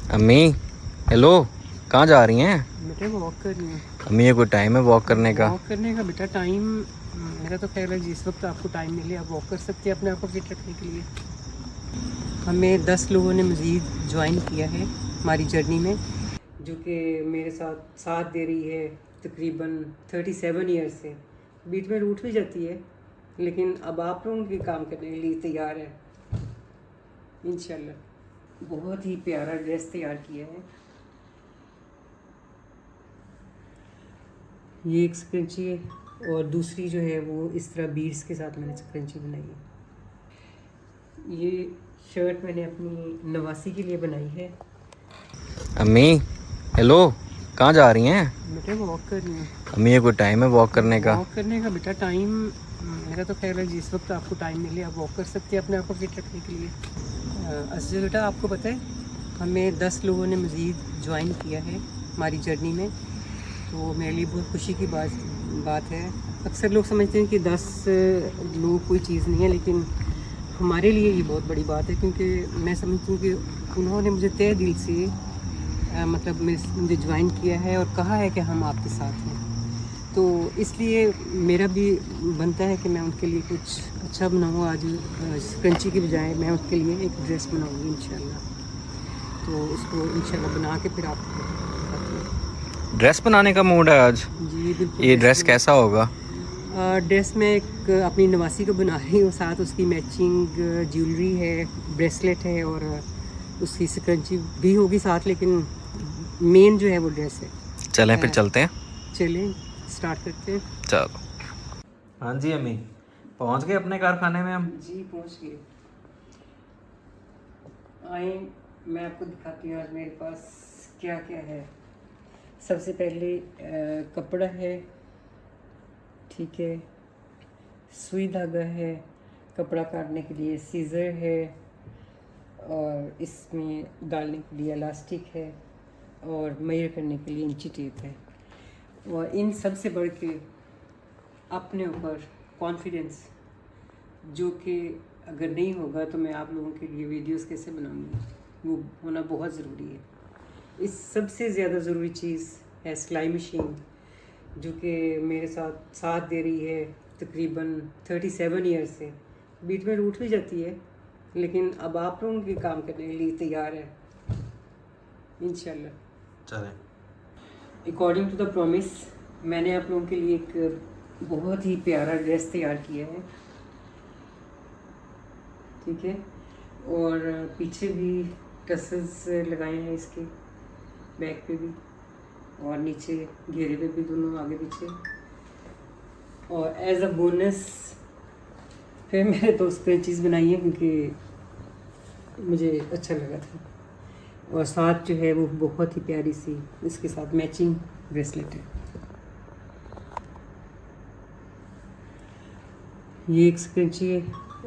अम्मी हेलो, कहाँ जा रही हैं? बेटा वॉक कर रही हूँ। अम्मी ये कोई टाइम है वॉक करने का? वॉक करने का बेटा टाइम मेरा तो ख्याल है जिस वक्त आपको टाइम मिले आप वॉक कर सकते हैं अपने आप को फिट रखने के लिए। हमें 10 लोगों ने मज़ीद ज्वाइन किया है हमारी जर्नी में, जो कि मेरे साथ साथ दे रही है तकरीबन 37 ईयर से। बीच में रूठ भी जाती है लेकिन अब आप लोगों के काम करने के लिए तैयार है इंशाल्लाह। बहुत ही प्यारा ड्रेस तैयार किया है। ये एक स्क्रंची है और दूसरी जो है वो इस तरह बीड्स के साथ मैंने स्क्रंची बनाई है। ये शर्ट मैंने अपनी नवासी के लिए बनाई है। अम्मी हेलो, कहाँ जा रही हैं? बेटा वॉक कर रही हूँ। अम्मी ये कोई टाइम है वॉक करने का? वॉक करने का बेटा टाइम मेरा तो ख्याल है जिस वक्त आपको टाइम मिले आप वॉक कर सकते हैं अपने आप को फिट रखने के लिए। असद बेटा आपको पता है हमें 10 लोगों ने मज़ीद ज्वाइन किया है हमारी जर्नी में, तो मेरे लिए बहुत खुशी की बात है। अक्सर लोग समझते हैं कि 10 लोग कोई चीज़ नहीं है, लेकिन हमारे लिए ये बहुत बड़ी बात है क्योंकि मैं समझती हूँ कि उन्होंने मुझे तहे दिल से मतलब मुझे ज्वाइन किया है और कहा है कि हम आपके साथ हैं। तो इसलिए मेरा भी बनता है कि मैं उनके लिए कुछ अच्छा बनाऊँ। आज स्क्रंची की बजाय मैं उनके लिए एक ड्रेस बनाऊँगी इंशाल्लाह। तो उसको इंशाल्लाह बना के फिर आपको बताती हूँ। ड्रेस बनाने का मूड है आज? जी बिल्कुल। ये ड्रेस कैसा होगा? ड्रेस में एक अपनी नवासी को बना रही हूँ, साथ उसकी मैचिंग ज्वेलरी है, ब्रेसलेट है और उसकी स्क्रंची भी होगी साथ, लेकिन मेन जो है वो ड्रेस है। चलें फिर चलते हैं। चलें स्टार्ट करते हैं। चलो। हाँ जी अम्मी, पहुँच गए अपने कारखाने में हम? जी पहुँच गए। आए मैं आपको दिखाती हूँ आज मेरे पास क्या क्या है। सबसे पहले कपड़ा है, ठीक है, सुई धागा है, कपड़ा काटने के लिए सीज़र है और इसमें डालने के लिए इलास्टिक है और मेजर करने के लिए इंची टेप है। और इन सब से बढ़ के अपने ऊपर कॉन्फिडेंस, जो कि अगर नहीं होगा तो मैं आप लोगों के लिए वीडियोस कैसे बनाऊंगी, वो होना बहुत ज़रूरी है। इस सबसे ज़्यादा ज़रूरी चीज़ है सिलाई मशीन, जो कि मेरे साथ साथ दे रही है तकरीबन 37 ईयर से। बीच में रूठ भी जाती है लेकिन अब आप लोगों के काम करने के लिए तैयार है इंशाल्लाह। चलें। अकॉर्डिंग टू द प्रॉमिस मैंने आप लोगों के लिए एक बहुत ही प्यारा ड्रेस तैयार किया है, ठीक है। और पीछे भी टसल्स लगाए हैं इसके, बैक पे भी और नीचे घेरे पे भी, दोनों आगे पीछे। और एज अ बोनस फिर मैंने तो स्क्रंचीज़ बनाई है क्योंकि मुझे अच्छा लगा था। और साथ जो है वो बहुत ही प्यारी सी इसके साथ मैचिंग ब्रेसलेट है। ये एक स्क्रंची है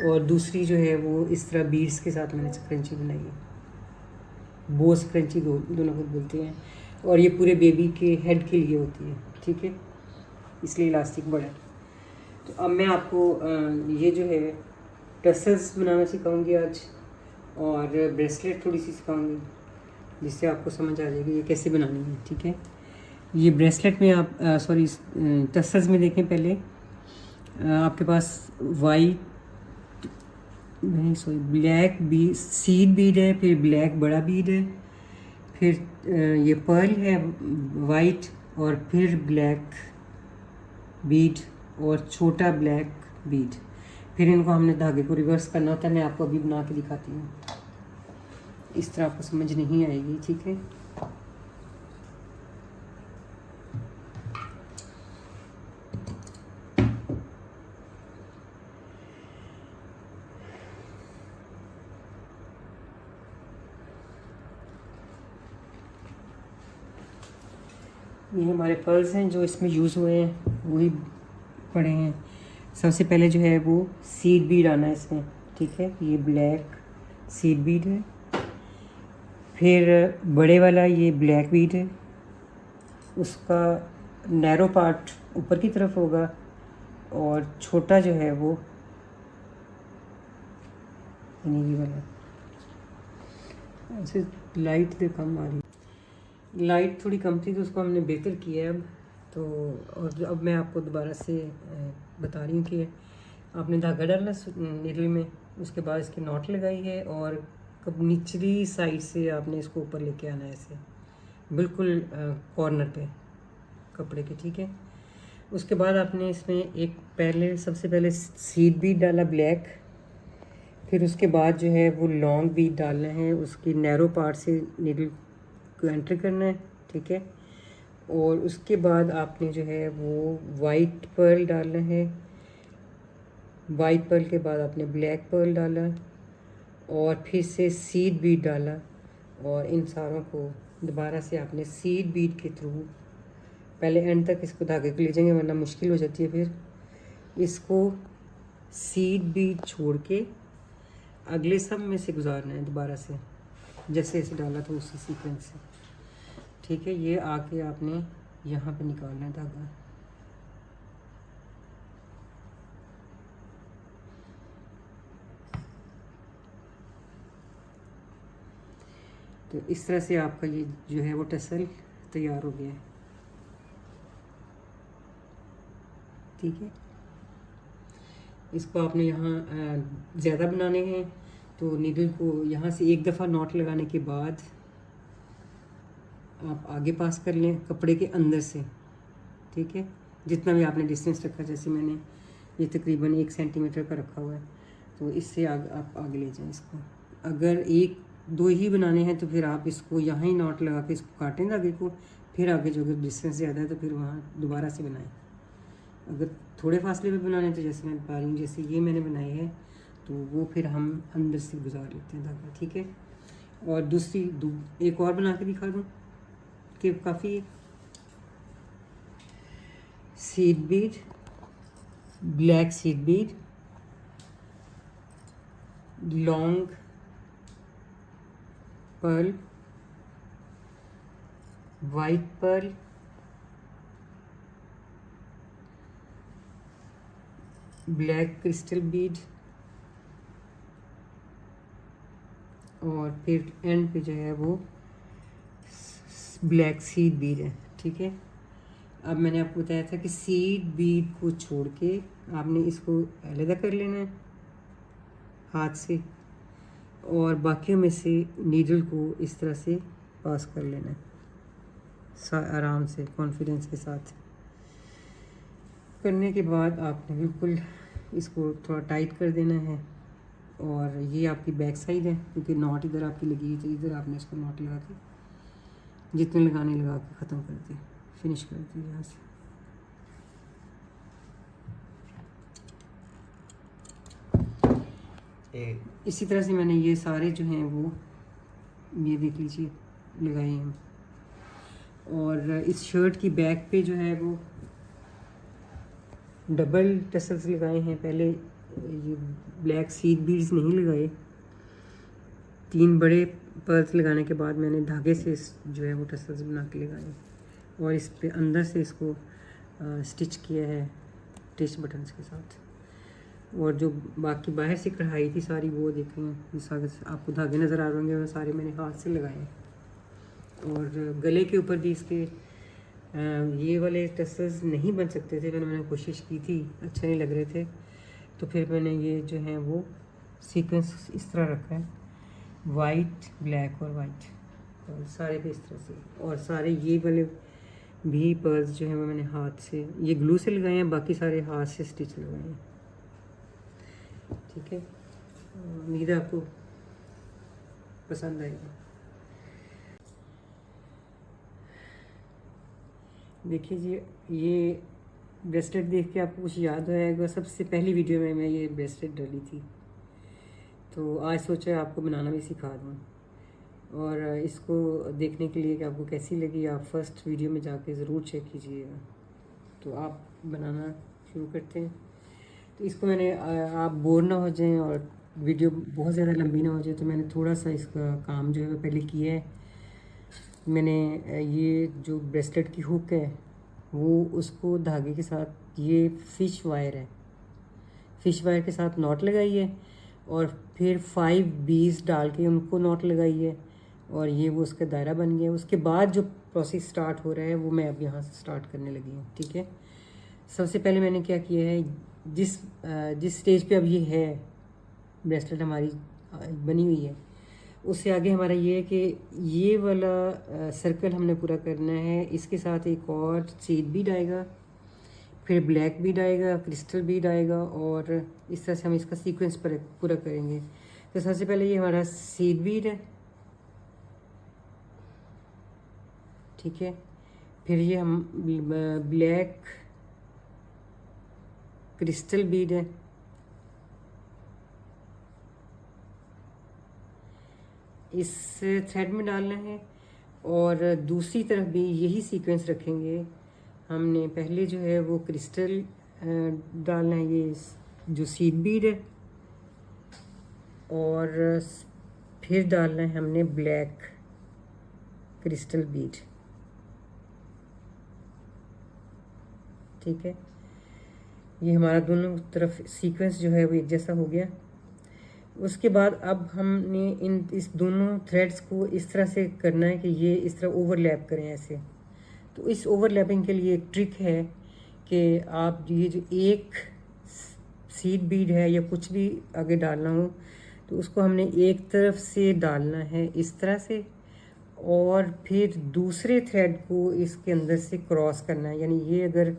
और दूसरी जो है वो इस तरह बीड्स के साथ मैंने स्क्रंची बनाई है। बो स्क्रंची दोनों को बोलते हैं और ये पूरे बेबी के हेड के लिए होती है, ठीक है, इसलिए इलास्टिक बड़ा है। तो अब मैं आपको ये जो है टसल्स बनाना सिखाऊंगी आज और ब्रेसलेट थोड़ी सी सिखाऊंगी, जिससे आपको समझ आ जाएगी ये कैसे बनानी है, ठीक है। ये ब्रेसलेट में आप सॉरी टसल्स में देखें पहले आपके पास वाइट नहीं sorry black Beed seed Beed है, फिर ब्लैक बड़ा बीड है, फिर ये पर्ल है वाइट और फिर ब्लैक बीड और छोटा ब्लैक बीड। फिर इनको हमने धागे को रिवर्स करना होता है। मैं आपको अभी बना के दिखाती हूँ, इस तरह आपको समझ नहीं आएगी, ठीक है। ये हमारे पर्ल्स हैं जो इसमें यूज़ हुए हैं, वही पड़े हैं। सबसे पहले जो है वो सीड बीड आना है इसमें, ठीक है। ये ब्लैक सीड बीड है, फिर बड़े वाला ये ब्लैक बीड है, उसका नैरो पार्ट ऊपर की तरफ होगा और छोटा जो है वो ये वाला ऐसे लाइट तो कम आ रही, लाइट थोड़ी कम थी तो उसको हमने बेहतर किया है अब तो। और अब मैं आपको दोबारा से बता रही हूँ कि आपने धागा डालना नीडल में, उसके बाद इसकी नॉट लगाई है और कब निचली साइड से आपने इसको ऊपर लेके आना है ऐसे बिल्कुल कॉर्नर पे कपड़े के, ठीक है। उसके बाद आपने इसमें एक पहले सबसे पहले सीड बीड डाला ब्लैक, फिर उसके बाद जो है वो लॉन्ग बीड डालना है, उसकी नैरो पार्ट से नीडल को एंटर करना है, ठीक है। और उसके बाद आपने जो है वो वाइट पर्ल डालना है, वाइट पर्ल के बाद आपने ब्लैक पर्ल डाला और फिर से सीड बीड डाला और इन सारों को दोबारा से आपने सीड बीड के थ्रू पहले एंड तक इसको धागे को ले जाएंगे वरना मुश्किल हो जाती है। फिर इसको सीड बीड छोड़ के अगले सब में से गुजारना है दोबारा से, जैसे ऐसे डाला था उसी सीक्वेंस से, ठीक है। ये आके आपने यहाँ पे निकालना है धागा, तो इस तरह से आपका ये जो है वो टसल तैयार हो गया है, ठीक है। इसको आपने यहाँ ज़्यादा बनाने हैं तो नीडल को यहाँ से एक दफ़ा नॉट लगाने के बाद आप आगे पास कर लें कपड़े के अंदर से, ठीक है। जितना भी आपने डिस्टेंस रखा, जैसे मैंने ये तकरीबन 1 सेंटीमीटर का रखा हुआ है, तो इससे आप आगे ले जाएं इसको। अगर 1-2 ही बनाने हैं तो फिर आप इसको यहाँ ही नॉट लगा के इसको काटें धागे को, फिर आगे जो अगर डिस्टेंस ज़्यादा है तो फिर वहाँ दोबारा से बनाएं। अगर थोड़े फासले पे बनाने हैं तो जैसे मैं बता रही हूँ, जैसे ये मैंने बनाए हैं तो वो फिर हम अंदर से गुजार लेते हैं धागा, ठीक है। और दूसरी एक और बना के दिखा दूँ कि काफ़ी seed bead, black seed bead, long pearl, white pearl, black crystal bead और फिर एंड पे जो है वो ब्लैक सीड बीड है, ठीक है। अब मैंने आपको बताया था कि सीड बीड को छोड़ के आपने इसको अलग कर लेना है हाथ से और बाकियों में से नीडल को इस तरह से पास कर लेना है आराम से, कॉन्फिडेंस के साथ। करने के बाद आपने बिल्कुल इसको थोड़ा टाइट कर देना है और ये आपकी बैक साइड है क्योंकि नॉट इधर आपकी लगी है, तो इधर आपने इसको नॉट लगा के जितने लगाने लगा के ख़त्म कर दी, फिनिश कर दी यहाँ से। इसी तरह से मैंने ये सारे जो हैं वो ये देख लीजिए लगाए हैं। और इस शर्ट की बैक पे जो है वो डबल टसल्स लगाए हैं। पहले ये ब्लैक सीड बीड्स नहीं लगाए, 3 बड़े पर्ल्स लगाने के बाद मैंने धागे से जो है वो टसल्स बना के लगाए और इस पे अंदर से इसको स्टिच किया है टिच बटन्स के साथ। और जो बाकी बाहर से कढ़ाई थी सारी वो देखें, सारे आपको धागे नज़र आ रहे होंगे, वो सारे मैंने हाथ से लगाए। और गले के ऊपर भी इसके ये वाले टसल्स नहीं बन सकते थे, मैंने कोशिश की थी, अच्छे नहीं लग रहे थे, तो फिर मैंने ये जो है वो सीक्वेंस इस तरह रखा है, वाइट ब्लैक और वाइट और सारे पे इस तरह से। और सारे ये वाले भी पर्ल्स जो हैं वो मैंने हाथ से, ये ग्लू से लगाए हैं, बाकी सारे हाथ से स्टिच लगाए हैं, ठीक है। उम्मीद है आपको पसंद आएगा। देखिए जी, ये ब्रेसलेट देख के आपको कुछ याद आएगा, सबसे पहली वीडियो में मैं ये ब्रेसलेट डाली थी, तो आज सोचा आपको बनाना भी सिखा दूँ। और इसको देखने के लिए कि आपको कैसी लगी, आप फर्स्ट वीडियो में जाके ज़रूर चेक कीजिएगा। तो आप बनाना शुरू करते हैं। तो इसको मैंने, आप बोर ना हो जाएं और वीडियो बहुत ज़्यादा लंबी ना हो जाए, तो मैंने थोड़ा सा इसका काम जो है वो पहले किया है। मैंने ये जो ब्रेसलेट की हुक है वो उसको धागे के साथ, ये फ़िश वायर है, फ़िश वायर के साथ नॉट लगाई है और फिर 5 बीज डाल के उनको नॉट लगाई है और ये वो उसका दायरा बन गया। उसके बाद जो प्रोसेस स्टार्ट हो रहा है वो मैं अब यहाँ से स्टार्ट करने लगी हूँ। ठीक है, सबसे पहले मैंने क्या किया है, जिस स्टेज पे अब ये है ब्रेसलेट हमारी बनी हुई है, उससे आगे हमारा ये है कि ये वाला सर्कल हमने पूरा करना है। इसके साथ एक और सीड बीड आएगा, फिर ब्लैक बीड आएगा, क्रिस्टल बीड आएगा, और इस तरह से हम इसका सीक्वेंस पर पूरा करेंगे। तो सबसे पहले ये हमारा सीड बीड है, ठीक है, फिर ये हम ब्लैक क्रिस्टल बीड है, इस थ्रेड में डालना है, और दूसरी तरफ भी यही सीक्वेंस रखेंगे। हमने पहले जो है वो क्रिस्टल डालना है, ये जो सीड बीड है, और फिर डालना है हमने ब्लैक क्रिस्टल बीड। ठीक है, ये हमारा दोनों तरफ सीक्वेंस जो है वो एक जैसा हो गया। उसके बाद अब हमने इस दोनों थ्रेड्स को इस तरह से करना है कि ये इस तरह ओवरलैप करें ऐसे। तो इस ओवरलैपिंग के लिए एक ट्रिक है कि आप ये जो एक सीड बीड है या कुछ भी आगे डालना हो, तो उसको हमने एक तरफ से डालना है इस तरह से, और फिर दूसरे थ्रेड को इसके अंदर से क्रॉस करना है। यानी ये अगर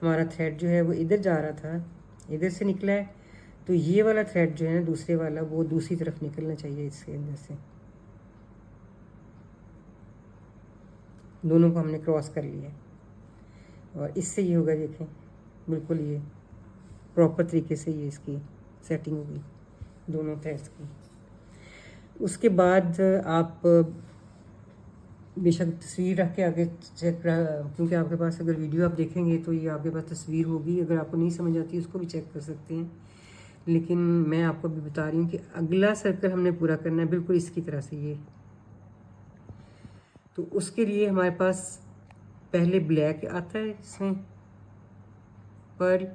हमारा थ्रेड जो है वो इधर जा रहा था, इधर से निकला है, तो ये वाला थ्रेड जो है ना दूसरे वाला, वो दूसरी तरफ निकलना चाहिए इसके अंदर से। दोनों को हमने क्रॉस कर लिया, और इससे ये होगा, देखें बिल्कुल ये प्रॉपर तरीके से ये इसकी सेटिंग होगी दोनों थ्रेड्स की। उसके बाद आप बेशक तस्वीर रख के आगे चेक, क्योंकि आपके पास अगर वीडियो आप देखेंगे तो ये आपके पास तस्वीर होगी, अगर आपको नहीं समझ आती उसको भी चेक कर सकते हैं। लेकिन मैं आपको अभी बता रही हूँ कि अगला सर्कल हमने पूरा करना है बिल्कुल इसकी तरह से ये। तो उसके लिए हमारे पास पहले ब्लैक आता है, इसमें पर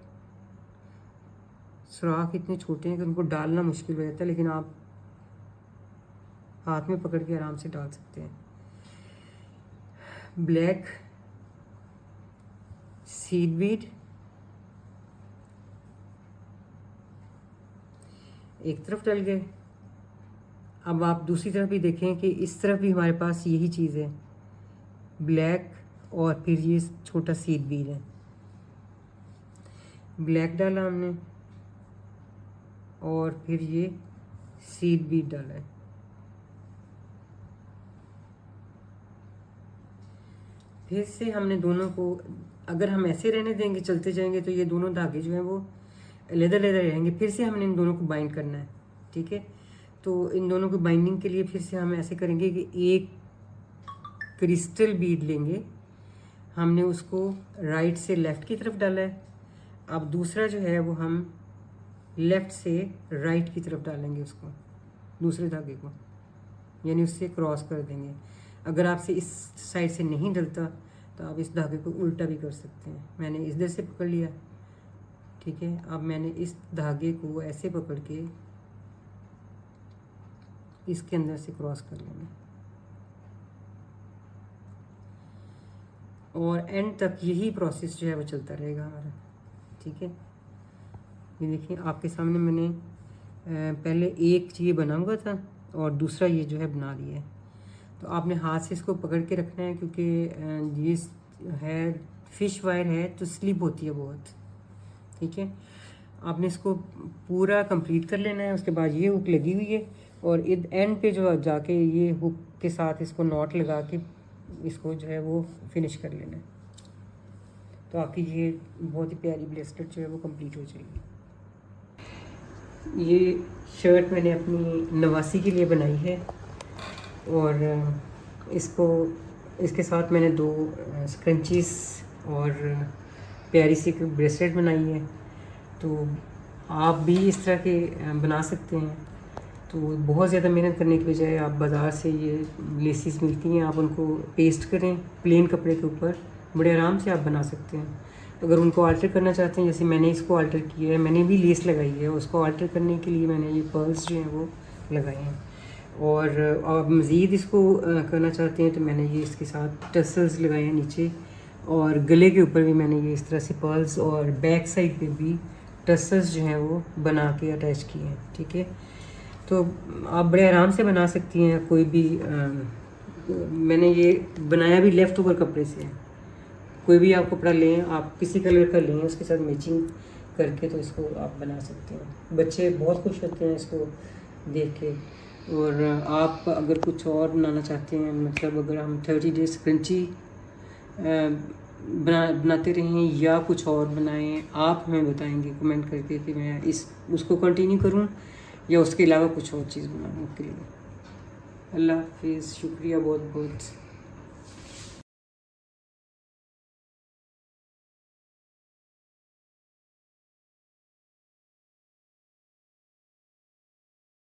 सुराख इतने छोटे हैं कि उनको डालना मुश्किल हो जाता है, लेकिन आप हाथ में पकड़ के आराम से डाल सकते हैं। ब्लैक सीड बीड एक तरफ डल गए। अब आप दूसरी तरफ भी देखें कि इस तरफ भी हमारे पास यही चीज़ है, ब्लैक, और फिर ये छोटा सीड बीड है। ब्लैक डाला हमने, और फिर ये सीड बीड डाला है। फिर से हमने दोनों को, अगर हम ऐसे रहने देंगे चलते जाएंगे तो ये दोनों धागे जो हैं वो लेदर रहेंगे। फिर से हमने इन दोनों को बाइंड करना है। ठीक है, तो इन दोनों को बाइंडिंग के लिए फिर से हम ऐसे करेंगे कि एक क्रिस्टल बीड लेंगे, हमने उसको राइट से लेफ़्ट की तरफ डाला है। अब दूसरा जो है वो हम लेफ़्ट से राइट की तरफ डालेंगे उसको, दूसरे धागे को, यानी उससे क्रॉस कर देंगे। अगर आपसे इस साइड से नहीं डलता तो आप इस धागे को उल्टा भी कर सकते हैं। मैंने इधर से पकड़ लिया, ठीक है। अब मैंने इस धागे को ऐसे पकड़ के इसके अंदर से क्रॉस कर लेना, और एंड तक यही प्रोसेस जो है वो चलता रहेगा हमारा। ठीक है, ये देखिए आपके सामने मैंने पहले एक ये बना हुआ था और दूसरा ये जो है बना दिया है। तो आपने हाथ से इसको पकड़ के रखना है, क्योंकि ये है फिश वायर है तो स्लिप होती है बहुत। ठीक है, आपने इसको पूरा कंप्लीट कर लेना है। उसके बाद ये हुक लगी हुई है, और एंड पे जो जाके ये हुक के साथ इसको नॉट लगा के इसको जो है वो फिनिश कर लेना है। तो आपकी ये बहुत ही प्यारी ब्रेसलेट जो है वो कंप्लीट हो जाएगी। ये शर्ट मैंने अपनी नवासी के लिए बनाई है, और इसके साथ मैंने 2 स्क्रंचीज और प्यारी सी ब्रेसलेट बनाई है। तो आप भी इस तरह के बना सकते हैं। तो बहुत ज़्यादा मेहनत करने की बजाय आप बाज़ार से ये लेसिस मिलती हैं, आप उनको पेस्ट करें प्लेन कपड़े के ऊपर, बड़े आराम से आप बना सकते हैं। अगर उनको अल्टर करना चाहते हैं, जैसे मैंने इसको अल्टर किया है, मैंने भी लेस लगाई है, उसको अल्टर करने के लिए मैंने ये पर्ल्स जो हैं वो लगाए हैं। और आप मज़ीद इसको करना चाहते हैं तो मैंने ये इसके साथ टसल्स लगाए हैं नीचे, और गले के ऊपर भी मैंने ये इस तरह से पर्ल्स, और बैक साइड पे भी टसल्स जो हैं वो बना के अटैच किए हैं। ठीक है, तो आप बड़े आराम से बना सकती हैं कोई भी। मैंने ये बनाया भी लेफ़्ट ओवर कपड़े से है। कोई भी आप कपड़ा लें, आप किसी कलर का लें, उसके साथ मैचिंग करके तो इसको आप बना सकते हैं। बच्चे बहुत खुश होते हैं इसको देख के। और आप अगर कुछ और बनाना चाहते हैं, मतलब अगर हम 30 डेज क्रंची बनाते रहें या कुछ और बनाएं, आप हमें बताएंगे कमेंट करके कि मैं उसको कंटिन्यू करूं या उसके अलावा कुछ और चीज़ बनाऊं आपके लिए। अल्लाह हाफिज़, शुक्रिया बहुत बहुत।